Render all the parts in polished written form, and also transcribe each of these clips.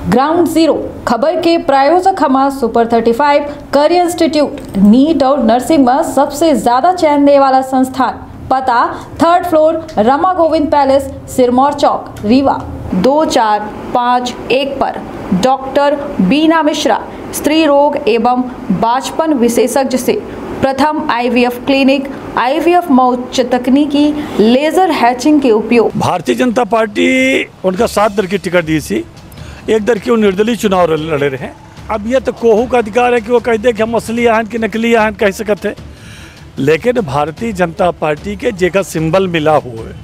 Ground zero खबर के प्रायोजक हमारा सुपर 35 करियर इंस्टीट्यूट नीट और नर्सिंग में सबसे ज्यादा चयन देने वाला संस्थान। पता 3rd floor Rama Govind palace, Sirmaur चौक, रीवा 2451 पर। डॉक्टर बीना मिश्रा, स्त्री रोग एवं बांझपन विशेषज्ञ से प्रथम IVF क्लिनिक, IVF में उच्च तकनीकी लेजर हैचिंग के उपयोग। भारतीय जनता पार्टी उनका 7 दर की टिकट दी थी, 1 दर की वो निर्दलीय चुनाव लड़े रहे। अब यह तो कोहू का अधिकार है कि वो कह दे कि हम असली आहन की नकली आहन कह सकते हैं, लेकिन भारतीय जनता पार्टी के जेका सिंबल मिला हुआ है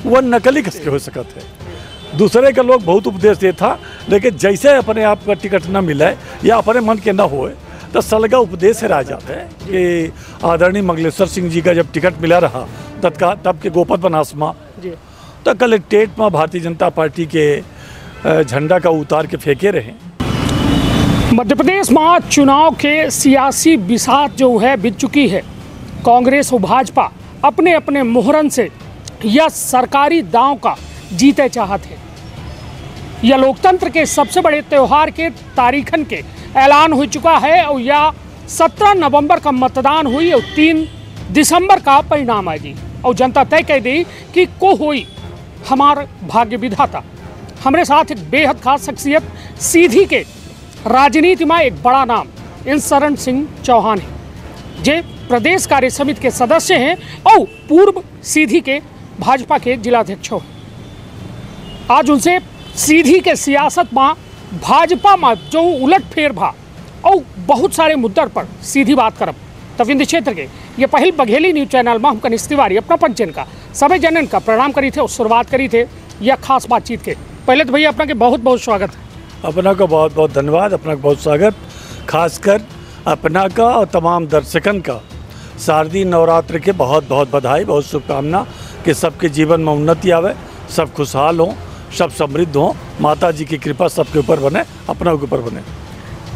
वह नकली कैसे हो सकते हैं। दूसरे के लोग बहुत उपदेश दे था, लेकिन जैसे अपने आप का टिकट न मिले या अपने मन के न होए तो सलगा उपदेश रह जाते हैं कि आदरणीय मंगलेश्वर सिंह जी का जब टिकट मिला रहा तब के गोपत बनास में तो कलेक्ट्रेट में भारतीय जनता पार्टी के झंडा का उतार के फेंके रहे। मध्य प्रदेश में चुनाव के सियासी बिसात जो है बीत चुकी है। कांग्रेस और भाजपा अपने अपने मुहरन से यह सरकारी दांव का जीते चाहते हैं। यह लोकतंत्र के सबसे बड़े त्यौहार के तारीखन के ऐलान हो चुका है और यह 17 नवंबर का मतदान हुई और 3 दिसंबर का परिणाम आएगी और जनता तय कर दी कि को हुई हमार भाग्य विधाता। हमारे साथ एक बेहद खास शख्सियत, सीधी के राजनीति में एक बड़ा नाम इंद्रशरण सिंह चौहान है, जे प्रदेश कार्य समिति के सदस्य हैं और पूर्व सीधी के भाजपा के जिलाध्यक्ष हैं। आज उनसे सीधी के सियासत में भाजपा में जो उलटफेर भा और बहुत सारे मुद्दों पर सीधी बात करब। तविंद क्षेत्र के ये पहल बघेली न्यूज चैनल में हम कनिष्ठ तिवारी अपना पंचन का सभी जनन का प्रणाम करी थे और शुरुआत करी थे यह खास बातचीत के। पहले तो भैया अपना के बहुत बहुत स्वागत है। अपना का बहुत बहुत धन्यवाद, अपना का बहुत स्वागत, खासकर अपना का और तमाम दर्शकन का शारदीय नवरात्र के बहुत बहुत बधाई, बहुत शुभकामना कि सबके जीवन में उन्नति आवे, सब खुशहाल हों, सब समृद्ध हों, माता जी की कृपा सबके ऊपर बने, अपना के ऊपर बने।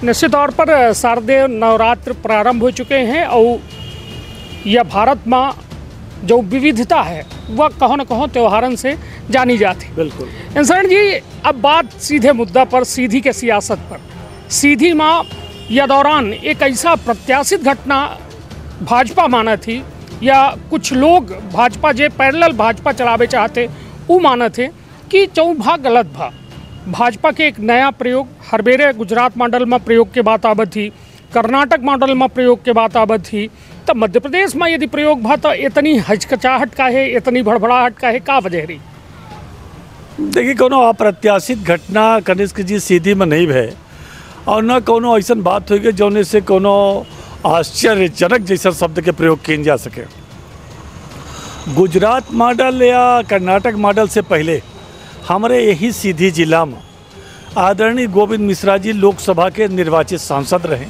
निश्चित तौर पर शारदीय नवरात्र प्रारंभ हो चुके हैं और यह भारत में जो विविधता है वह कहो न कहो त्योहारन से जानी जाती। बिल्कुल इंद्रशरण जी, अब बात सीधे मुद्दा पर, सीधी के सियासत पर। सीधी में यह दौरान एक ऐसा प्रत्याशित घटना भाजपा माना थी या कुछ लोग भाजपा जे पैरेलल भाजपा चलावे चाहते वो माना थे कि चौ भा गलत भा। भाजपा के एक नया प्रयोग हर बेरे गुजरात मॉडल में प्रयोग के बात आवत थी, कर्नाटक मॉडल में प्रयोग के बात आवत थी, तब मध्य प्रदेश में यदि प्रयोग भा तो इतनी हचकचाहट का है, इतनी भड़बड़ाहट का है, का वजह रही? देखिए, कोनो अप्रत्याशित घटना कनिष्ठ जी सीधी में नहीं भे और न कोनो ऐसा बात हुई जौने से कोनो आश्चर्यजनक जैसा शब्द के प्रयोग किए जा सके। गुजरात मॉडल या कर्नाटक मॉडल से पहले हमारे यही सीधी जिला में आदरणीय गोविंद मिश्रा जी लोकसभा के निर्वाचित सांसद रहे,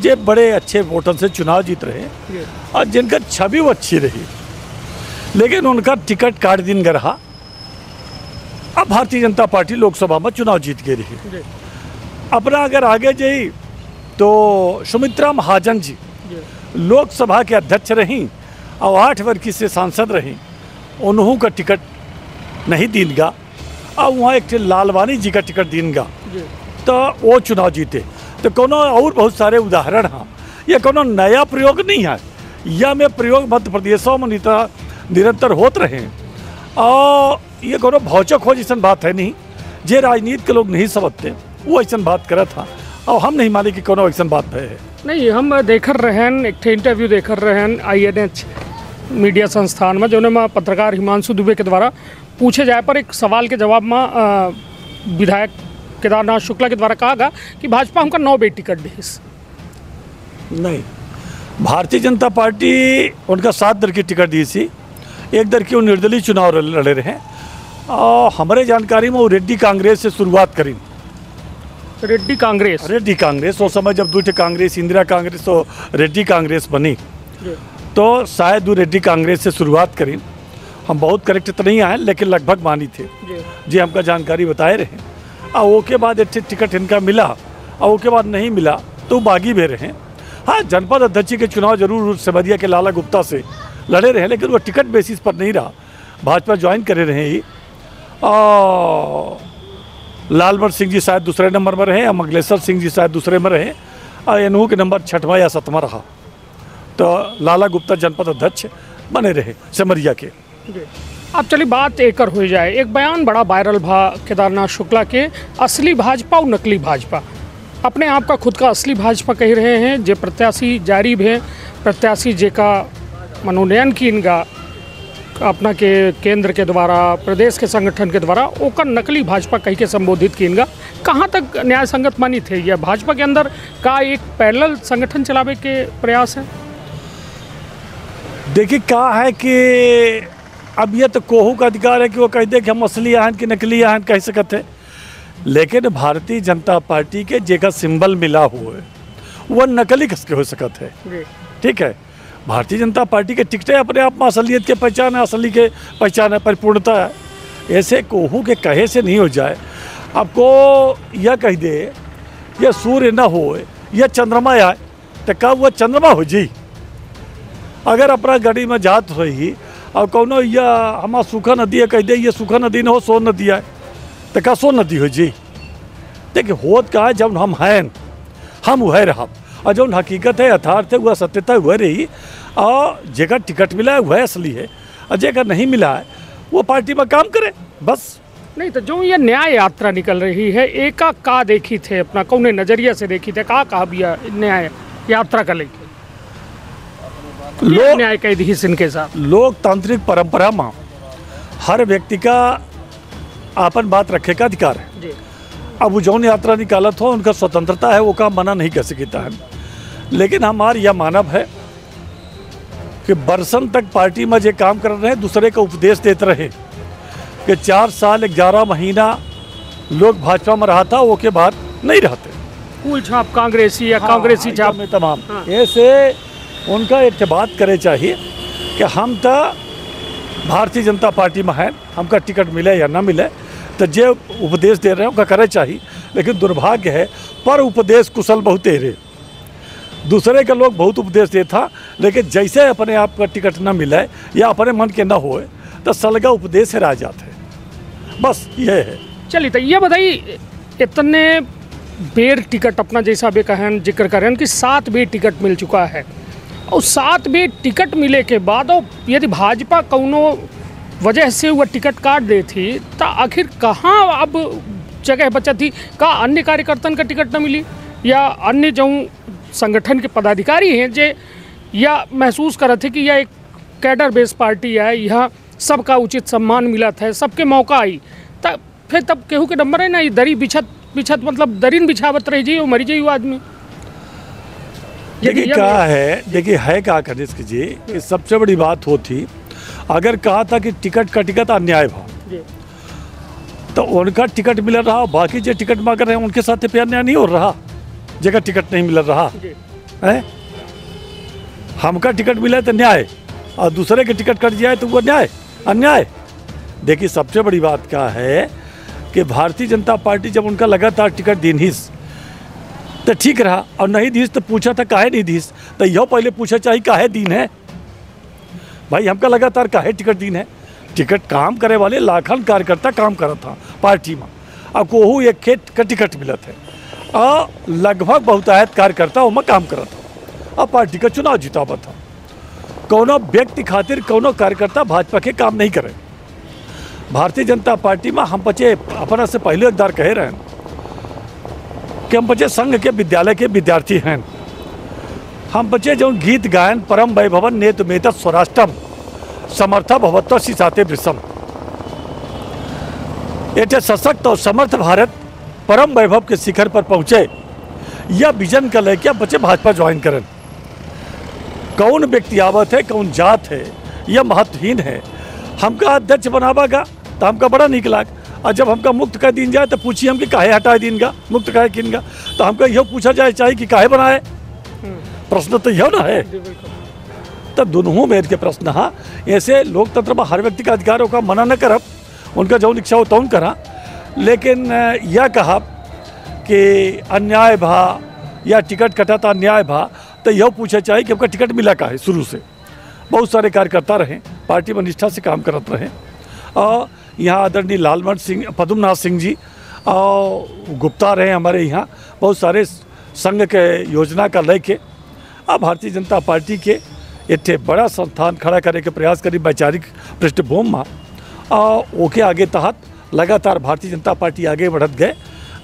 जे बड़े अच्छे वोटों से चुनाव जीत रहे और जिनका छवि वो अच्छी रही, लेकिन उनका टिकट काट दिन रहा। अब भारतीय जनता पार्टी लोकसभा में चुनाव जीत के रही। अपना अगर आगे जाई तो सुमित्रा महाजन जी लोकसभा के अध्यक्ष रहीं और 8 वर्ष से सांसद रहीं, उन्हों का टिकट नहीं दीनगा और वहाँ एक लालवानी जी का टिकट दीनगा तो वो चुनाव जीते। तो कोनो और बहुत सारे उदाहरण हैं, ये कोनो नया प्रयोग नहीं है, यह में प्रयोग मध्य प्रदेशों में निरंतर होते रहे और ये कोनो भौचक हो जैसा बात है नहीं, जे राजनीति के लोग नहीं समझते वो ऐसा बात करत था और हम नहीं माने कि कोनो ऐसा बात है। नहीं, हम देख रहे हैं एक इंटरव्यू देख रहे हैं INH मीडिया संस्थान में, जो में पत्रकार हिमांशु दुबे के द्वारा पूछे जाए पर एक सवाल के जवाब में विधायक केदारनाथ शुक्ला के द्वारा कहा गया कि भाजपा हमका 9 बेटी टिकट दे। नहीं, भारतीय जनता पार्टी उनका 7 दर की टिकट दी थी, 1 दर की वो निर्दलीय चुनाव लड़े रहे और हमारे जानकारी में वो रेड्डी कांग्रेस से शुरुआत करी। रेड्डी कांग्रेस उस समय जब 2 कांग्रेस, इंदिरा कांग्रेस और रेड्डी कांग्रेस बनी तो शायद वो रेड्डी कांग्रेस से शुरुआत करी। हम बहुत करेक्ट तो नहीं आए लेकिन लगभग मानी थे जी, हमका जानकारी बताए रहे और वो के बाद एक टिकट इनका मिला और वो के बाद नहीं मिला तो बागी भी रहे। हाँ, जनपद अध्यक्ष के चुनाव जरूर सिमरिया के लाला गुप्ता से लड़े रहे, लेकिन वो टिकट बेसिस पर नहीं रहा, भाजपा ज्वाइन करे रहे ही। लालमन सिंह जी शायद दूसरे नंबर में रहे, मंगलेश्वर सिंह जी शायद दूसरे में रहे, और इन्हों के नंबर 6वां या 7वां रहा। तो लाला गुप्ता जनपद अध्यक्ष बने रहे सिमरिया के। अब चलिए बात एकर हो जाए। एक बयान बड़ा वायरल भा केदारनाथ शुक्ला के, असली भाजपा और नकली भाजपा। अपने आप का खुद का असली भाजपा कह रहे हैं, जे प्रत्याशी जारी भी प्रत्याशी जे का मनोनयन की इनका अपना के केंद्र के द्वारा, प्रदेश के संगठन के द्वारा, ओकर नकली भाजपा कही के संबोधित की इनका। कहाँ तक न्याय संगत मानी थे? यह भाजपा के अंदर का एक पैरेलल संगठन चलावे के प्रयास है? देखिए क्या है कि अब यह तो कोहू का अधिकार है कि वो कह दे कि हम असली आहन कि नकली आहन कह सकते हैं, लेकिन भारतीय जनता पार्टी के जेका सिंबल मिला हुआ है वह नकली किसके हो सकते है। ठीक है, भारतीय जनता पार्टी के टिकटें अपने आप में असलियत के पहचान है, असली के पहचान है, परिपूर्णता है। ऐसे कोहू के कहे से नहीं हो जाए। आपको यह कह दे यह सूर्य न हो यह चंद्रमा आए तो कब वह चंद्रमा हो जी। अगर अपना गाड़ी में जात हो ही और कौनो यह हमारा सूखा नदी है कह दे ये सूखा नदी न हो सोन नदी है तो का सोन नदी हो जी। देखिए होत का है जब हम हैं हम वह रहा, और जो हकीकत है यथार्थ है वह सत्यता वह रही, और जेकर टिकट मिला है वह असली है, और जेकर नहीं मिला है वो पार्टी में काम करे बस। नहीं तो जो ये न्याय यात्रा निकल रही है, एका का देखी थे अपना कौन नजरिया से देखी थे, कहा भी न्याय यात्रा का लेके लोग न्याय कैदी इनके साथ लोकतांत्रिक परंपरा में हर व्यक्ति का आपन बात रखे का अधिकार है जी। अब वो जौन यात्रा निकालत हो उनका स्वतंत्रता है, वो काम मना नहीं कर सकता है, लेकिन हमार यह मानव है कि बरसन तक पार्टी में जो काम कर रहे हैं दूसरे का उपदेश देते रहे कि 4 साल 11 महीना लोग भाजपा में रहा था वो के बाद नहीं रहते फूल छाप कांग्रेसी या कांग्रेसी छाप में तमाम ऐसे उनका एक बात करे चाहिए कि हम तो भारतीय जनता पार्टी में हैं, हमका टिकट मिले या ना मिले तो जे उपदेश दे रहे हैं उनका करे चाहिए, लेकिन दुर्भाग्य है पर उपदेश कुशल बहुत रहे। दूसरे के लोग बहुत उपदेश दे था, लेकिन जैसे अपने आप का टिकट ना मिले या अपने मन के ना होए तो सलगा उपदेश हेरा जाते हैं, बस ये है। चलिए तो ये बताइए, इतने बेर टिकट अपना जैसा भी कहन जिक्र करें कि 7 बेर टिकट मिल चुका है, और 7 बेर टिकट मिले के बाद और यदि भाजपा कौनो वजह से वह टिकट काट दे थी तो आखिर कहाँ अब जगह बचा थी? का अन्य कार्यकर्तन का टिकट न मिली या अन्य जो संगठन के पदाधिकारी हैं जे या महसूस कर रहे थे कि यह एक कैडर बेस्ड पार्टी है, यह सबका उचित सम्मान मिला था, सबके मौका आई, तब फिर तब केहू के नंबर है ना, ये दरी बिछत मतलब दरीन बिछावत रह जाइए मरी जाइए आदमी। देखिए क्या है, देखिए है क्या करने कीजिए कि सबसे बड़ी बात होती अगर कहा था कि टिकट का टिकट अन्याय भाव तो उनका टिकट मिल रहा, बाकी जो टिकट मांग रहे हैं उनके साथ पे अन्याय नहीं हो रहा, जगह टिकट नहीं मिल रहा है। हमका टिकट मिला तो न्याय और दूसरे के टिकट कट जाए तो वो न्याय अन्याय। देखिए सबसे बड़ी बात क्या है कि भारतीय जनता पार्टी जब उनका लगातार टिकट दीनहीस तो ठीक रहा, और नहीं दीस तो पूछा था काहे नहीं दीस, तो यह पहले पूछा चाहिए काहे दीन है भाई, हमका लगातार काहे टिकट दीन है। टिकट काम करे वाले लाखन कार्यकर्ता काम करा था पार्टी में, अब कोहू एक खेत का टिकट मिला थे और लगभग बहुतायत कार्यकर्ता में काम करा था, अब पार्टी का चुनाव जितावा था। कोनो व्यक्ति खातिर कोनो कार्यकर्ता भाजपा के काम नहीं करे। भारतीय जनता पार्टी में हम बच्चे अपना से पहले एक बार कहे रहे कि हम बच्चे संघ के विद्यालय के विद्यार्थी हैं, हम बच्चे जो गीत गायन परम वैभवन नेत मेतत स्वराष्ट्रम समर्थ भवत्व शिशाते वृषम, एक सशक्त और समर्थ भारत परम वैभव के शिखर पर पहुंचे, यह विजन का लेके बच्चे भाजपा ज्वाइन करें। कौन व्यक्ति आवत है कौन जात है यह महत्वहीन है, हमका अध्यक्ष बनावागा तो हमका बड़ा निक लाग, और जब हमका मुक्त कर दिन जाए तो पूछिए हम कि काहे हटा दीनगा मुक्त काहे किनगा, तो हमका यह पूछा जाए चाहिए कि काहे बनाए, प्रश्न तो यह ना है। तो दोनों में के प्रश्न हाँ, ऐसे लोकतंत्र में हर व्यक्ति का अधिकार होगा, मना न करब, उनका जो इच्छा हो तो करा, लेकिन यह कहा कि अन्याय भा या टिकट कटा था अन्याय भा, तो यह पूछा चाहिए कि आपका टिकट मिला का है। शुरू से बहुत सारे कार्यकर्ता रहे, पार्टी में निष्ठा से काम करते रहे, और यहाँ आदरणीय लालमन सिंह पद्मनाथ सिंह जी और गुप्ता रहे हमारे यहाँ, बहुत सारे संघ के योजना का लेके अब भारतीय जनता पार्टी के इतने बड़ा संस्थान खड़ा करे के प्रयास करी वैचारिक पृष्ठभूमि में, और ओके आगे तहत लगातार भारतीय जनता पार्टी आगे बढ़त गए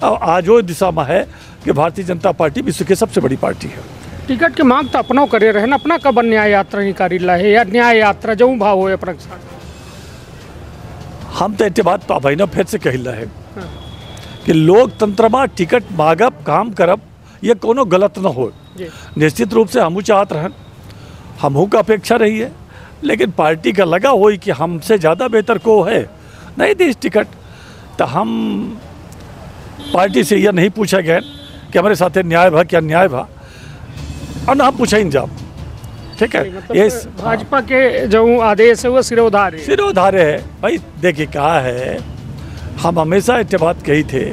और आज वो दिशा में है कि भारतीय जनता पार्टी विश्व की सबसे बड़ी पार्टी है। टिकट के मांग तो अपनों करे रहे ना, अपना कब न्याय यात्रा निकाली ला है या न्याय यात्रा जो भाव हो अपना साथ? हम तो इतने बात भाई फिर से कही है कि लोकतंत्र में टिकट मांगब काम करब ये कोनो गलत न हो। निश्चित रूप से हमू चाहत रहन, हमू का अपेक्षा रही है, लेकिन पार्टी का लगा हो कि हमसे ज़्यादा बेहतर को है नहीं दी टिकट, तो हम पार्टी से यह नहीं पूछा गया कि हमारे साथ न्याय भा क्या न्याय भा, और ना हम पूछा ही जाब। ठीक है, मतलब ये भाजपा के जो आदेश है वो सिरोधार्य है। भाई देखिए कहा है, हम हमेशा इतने बात कही थे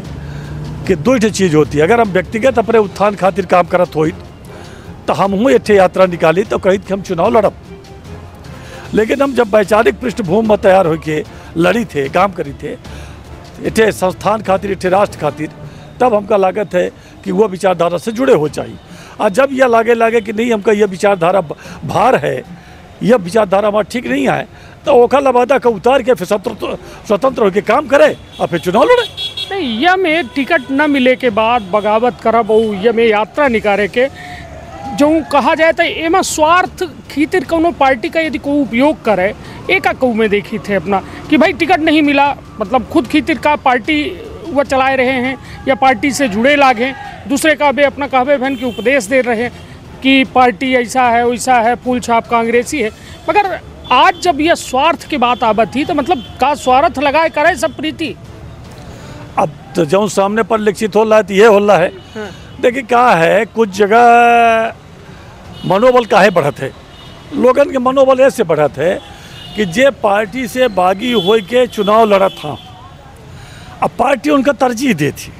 कि दो चीज़ होती है, अगर हम व्यक्तिगत अपने उत्थान खातिर काम करत हो तो हम हूँ इतने यात्रा निकाली तो कही कि हम चुनाव लड़ब, लेकिन हम जब वैचारिक पृष्ठभूमि में तैयार होके लड़ी थे, काम करी थे इतने संस्थान खातिर, इतने राष्ट्र खातिर, तब हमका लागत है कि वह विचारधारा से जुड़े हो चाहिए। और जब यह लागे कि नहीं हमका यह विचारधारा भार है, यह विचारधारा हमारा ठीक नहीं है, तो ओखा लबादा का उतार के फिर स्वतंत्र होकर काम करे और फिर चुनाव लड़े। नहीं, यह में टिकट न मिले के बाद बगावत करब और यह में यात्रा निकाले के जो कहा जाए तो एमा स्वार्थ खातिर कोनो पार्टी का यदि कोई उपयोग करे, एक कऊ में देखी थे अपना कि भाई टिकट नहीं मिला, मतलब खुद खातिर का पार्टी वह चलाए रहे हैं या पार्टी से जुड़े लागे, दूसरे का भी अपना कहबे बहन की उपदेश दे रहे कि पार्टी ऐसा है वैसा है, फूल छाप कांग्रेसी है। मगर आज जब यह स्वार्थ की बात आवत थी तो मतलब का स्वार्थ लगाए करे सब प्रीति। अब तो जो सामने पर लिखित हो रहा है तो ये हो रहा है। देखिए क्या है, कुछ जगह मनोबल काहे बढ़त है, लोगन के मनोबल ऐसे बढ़त है कि जे पार्टी से बागी हो के चुनाव लड़ा था, अब पार्टी उनका तरजीह दी थी,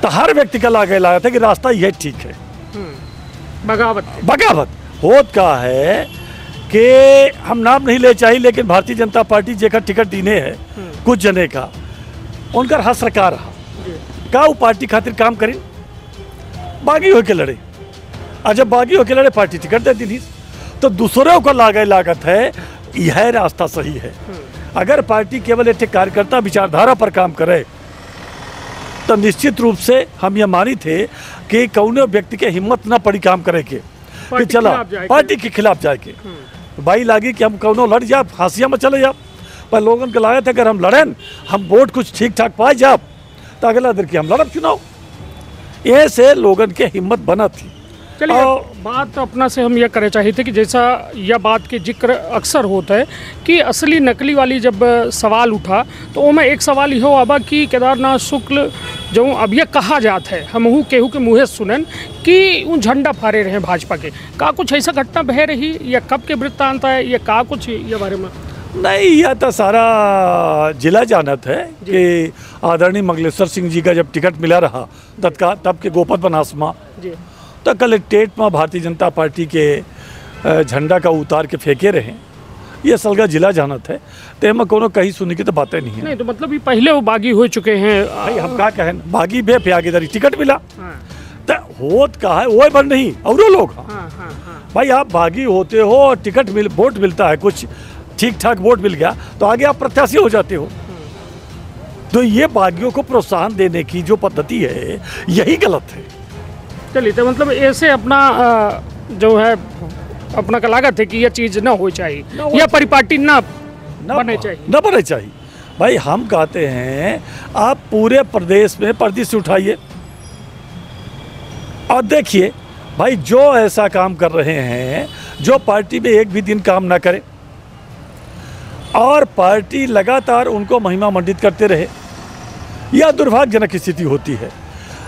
तो हर व्यक्ति का लगा था कि रास्ता यह ठीक है। बगावत होत का है कि हम नाम नहीं ले चाहिए, लेकिन भारतीय जनता पार्टी जेकर टिकट दीने है कुछ जने का, उनका हर सरकार का वो पार्टी खातिर काम करें, बागी होके लड़े, और जब बागी होके लड़े पार्टी टिकट दे दी, तो दूसरों को लागत है यह रास्ता सही है। अगर पार्टी केवल एक कार्यकर्ता विचारधारा पर काम करे तो निश्चित रूप से हम ये मानी थे कि कौनो व्यक्ति के हिम्मत ना पड़ी काम करे के कि चला पार्टी के खिलाफ जाए के भाई लागी कि हम कौनो लड़ जाए, फांसिया में चले जाए, पर लोगों को लागत है अगर हम लड़ें हम वोट कुछ ठीक ठाक पाए जाए तो अगला दिन की हम लड़ब चुनाव, ऐसे लोगों के हिम्मत बना थी। चलिए बात अपना से हम यह करे चाहिए थे कि जैसा यह बात के जिक्र अक्सर होता है कि असली नकली वाली जब सवाल उठा तो वो में एक सवाल यो आबा कि केदारनाथ शुक्ल जो अब यह कहा जाता है, हमहू केहू के मुँहे सुनन कि वो झंडा फाड़े रहे भाजपा के, का कुछ ऐसा घटना बह रही या कब के वृत्तांत है, ये का कुछ ये बारे में? नहीं, यह तो सारा जिला जानत है कि आदरणीय मंगलेश्वर सिंह जी का जब टिकट मिला रहा तब के गोपत बनास में तो कलेक्ट्रेट में भारतीय जनता पार्टी के झंडा का उतार के फेंके रहे, ये सलगा जिला जानत है, तो में कोनो कहीं सुनने की तो बातें नहीं है। नहीं तो मतलब ये पहले वो बागी हो चुके हैं, भाई हम क्या कहें, बागी बे पे आगे दरी टिकट मिला तो होत का है वो बन नहीं और लोग भाई आप बागी होते हो और टिकट वोट मिलता है, कुछ ठीक ठाक वोट मिल गया तो आगे आप प्रत्याशी हो जाते हो। तो ये बागियों को प्रोत्साहन देने की जो पद्धति है यही गलत है। चलिए तो मतलब ऐसे अपना जो है अपना का लागत है कि यह चीज़ ना हो चाहिए, यह परिपाटी ना बने चाहिए। भाई हम कहते हैं आप पूरे प्रदेश में पर्दी से उठाइए और देखिए भाई जो ऐसा काम कर रहे हैं, जो पार्टी में एक भी दिन काम ना करे और पार्टी लगातार उनको महिमा मंडित करते रहे, यह दुर्भाग्यजनक स्थिति होती है।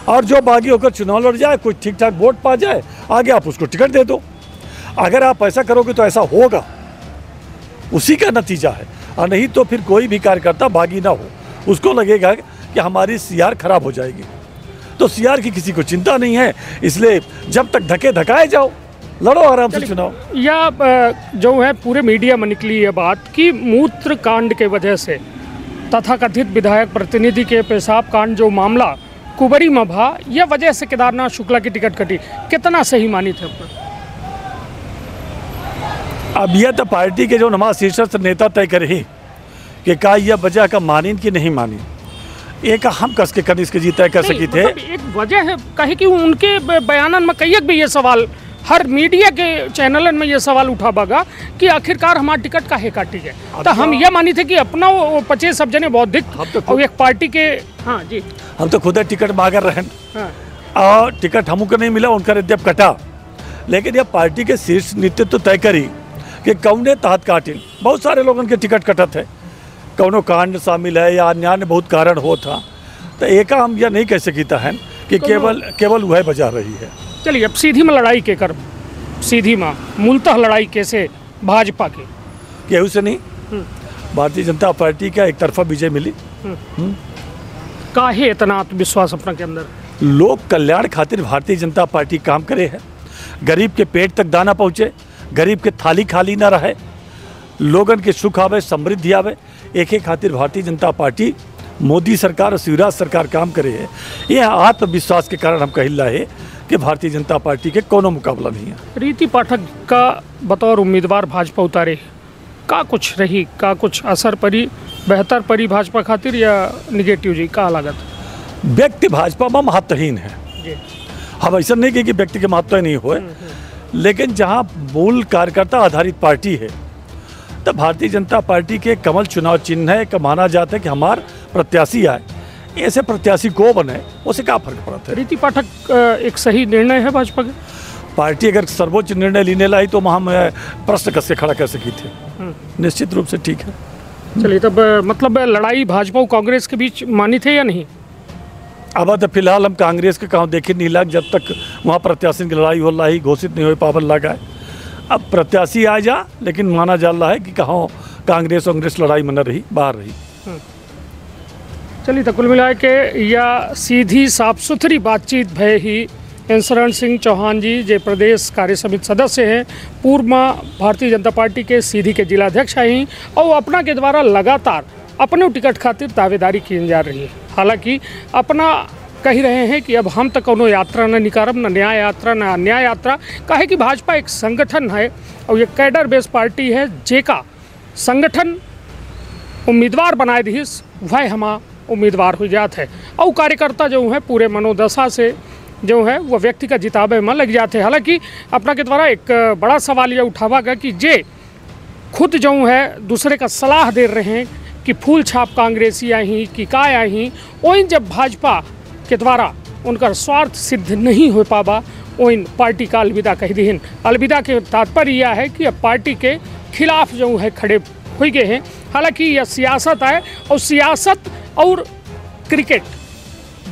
और जो बागी होकर चुनाव लड़ जाए, कुछ ठीक ठाक वोट पा जाए, आगे आप उसको टिकट दे दो। अगर आप ऐसा करोगे तो ऐसा होगा, उसी का नतीजा है। और नहीं तो फिर कोई भी कार्यकर्ता बागी ना हो, उसको लगेगा कि हमारी सीआर खराब हो जाएगी। तो सीआर की किसी को चिंता नहीं है, इसलिए जब तक धकाए जाओ, लड़ो आराम से चुनाव। या जो है पूरे मीडिया में निकली ये बात कि मूत्र कांड के वजह से तथाकथित विधायक प्रतिनिधि के पेशाब कांड जो मामला कुबरी में भा, यह वजह से केदारनाथ शुक्ला की टिकट कटी, कितना सही मानी थे अपना? अब यह तो पार्टी के जो हमारा शीर्ष नेता तय करे कि का यह वजह का मानी कि नहीं मानी, एक हम कस के कनिष्क जी तय कर सकी थे। मतलब एक वजह है कहे कि उनके बयानन में कई भी ये सवाल, हर मीडिया के चैनलन में ये सवाल उठावागा कि आखिरकार हमारा टिकट काहे काटी है। तो हम ये मानी थे कि अपना वो 50 सब जने बौद्धिक और एक पार्टी के, हाँ जी, हम तो खुद टिकट मांगर रहे, हाँ, और टिकट हमको नहीं मिला, उनका यद्यप कटा, लेकिन यह पार्टी के शीर्ष नेतृत्व तय करी कि कौने तहत काटिल। बहुत सारे लोगों के टिकट कटत है, कौनो कांड शामिल है या अन्य बहुत कारण हो था, तो एक हम यह नहीं कह सकता है कि केवल वह बजा रही है। चलिए अब सीधी में लड़ाई के कर, सीधी में मूलतः लड़ाई कैसे भाजपा के केहू से नहीं, भारतीय जनता पार्टी का एक तरफा विजय मिली। काहे इतना आत्मविश्वास अपना के अंदर? लोक कल्याण खातिर भारतीय जनता पार्टी काम करे है, गरीब के पेट तक दाना पहुँचे, गरीब के थाली खाली ना रहे, लोगन के सुख आवे, समृद्धि आवे, एक खातिर भारतीय जनता पार्टी मोदी सरकार और शिवराज सरकार काम करे है। यह आत्मविश्वास के कारण हम कहिला है कि भारतीय जनता पार्टी के कोनो मुकाबला नहीं है। रीति पाठक का बतौर उम्मीदवार भाजपा उतारे, का कुछ रही, का कुछ असर पड़ी, बेहतर पड़ी भाजपा खातिर या निगेटिव जी का लागत? व्यक्ति भाजपा में महत्वहीन है जी। हम ऐसा नहीं कि व्यक्ति के महत्व नहीं हुए, लेकिन जहाँ मूल कार्यकर्ता आधारित पार्टी है, तो भारतीय जनता पार्टी के कमल चुनाव चिन्ह है, माना जाता है कि हमार प्रत्याशी आए, ऐसे प्रत्याशी को बने, उससे क्या फर्क पड़ता है। रीति पाठक एक सही निर्णय है भाजपा के? पार्टी अगर सर्वोच्च निर्णय लेने लाई तो हम प्रश्न कस के खड़ा कर सकी थे, निश्चित रूप से ठीक है। चलिए तब मतलब लड़ाई भाजपा और कांग्रेस के बीच मानी थे या नहीं? अब तो फिलहाल हम कांग्रेस के कहाँ देखे नहीं लग, जब तक वहाँ प्रत्याशी की लड़ाई हो रही घोषित नहीं हो पावन लगा है। अब प्रत्याशी आ जा, लेकिन माना जा रहा है कि कहाँ कांग्रेस लड़ाई में न रही, बाहर रही। चलिए तो कुल मिला के या सीधी साफ सुथरी बातचीत भय ही शरण सिंह चौहान जी जे प्रदेश कार्य समिति सदस्य हैं, पूर्व में भारतीय जनता पार्टी के सीधी के जिलाध्यक्ष हैं और अपना के द्वारा लगातार अपने टिकट खातिर दावेदारी की जा रही है। हालांकि अपना कही रहे हैं कि अब हम तक कोनो यात्रा न निकारब, न न्याय यात्रा न अन्याय यात्रा, काहे कि भाजपा एक संगठन है और ये कैडर बेस पार्टी है, जेका संगठन उम्मीदवार बनाए दिस वह हमारा उम्मीदवार हो जाते हैं और कार्यकर्ता जो है पूरे मनोदशा से जो है वह व्यक्ति का जिताबे में लग जाते हैं। हालांकि अपना के द्वारा एक बड़ा सवाल यह उठावागा कि जे खुद जो है दूसरे का सलाह दे रहे हैं कि फूल छाप कांग्रेसी आई कि काय आई, वहीं जब भाजपा के द्वारा उनका स्वार्थ सिद्ध नहीं हो पावा, वहीं पार्टी का अलविदा कह दीन। अलविदा के तात्पर्य यह है कि अब पार्टी के खिलाफ जो है खड़े हो गए हैं। हालांकि यह सियासत है और सियासत और क्रिकेट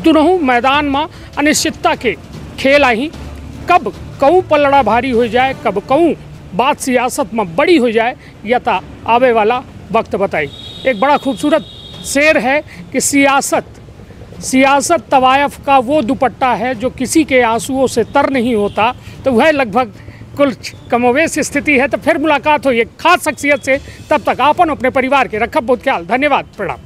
दोनों मैदान में अनिश्चितता के खेल आई, कब कहूँ पलड़ा भारी हो जाए, कब कहूँ बात सियासत में बड़ी हो जाए, यह तो आवे वाला वक्त बताई। एक बड़ा खूबसूरत शेर है कि सियासत तवायफ का वो दुपट्टा है जो किसी के आंसुओं से तर नहीं होता। तो वह लगभग कुछ कमोवेश स्थिति है। तो फिर मुलाकात हो एक खास शख्सियत से, तब तक आपन अपने परिवार के रखब बहुत ख्याल। धन्यवाद, प्रणाम।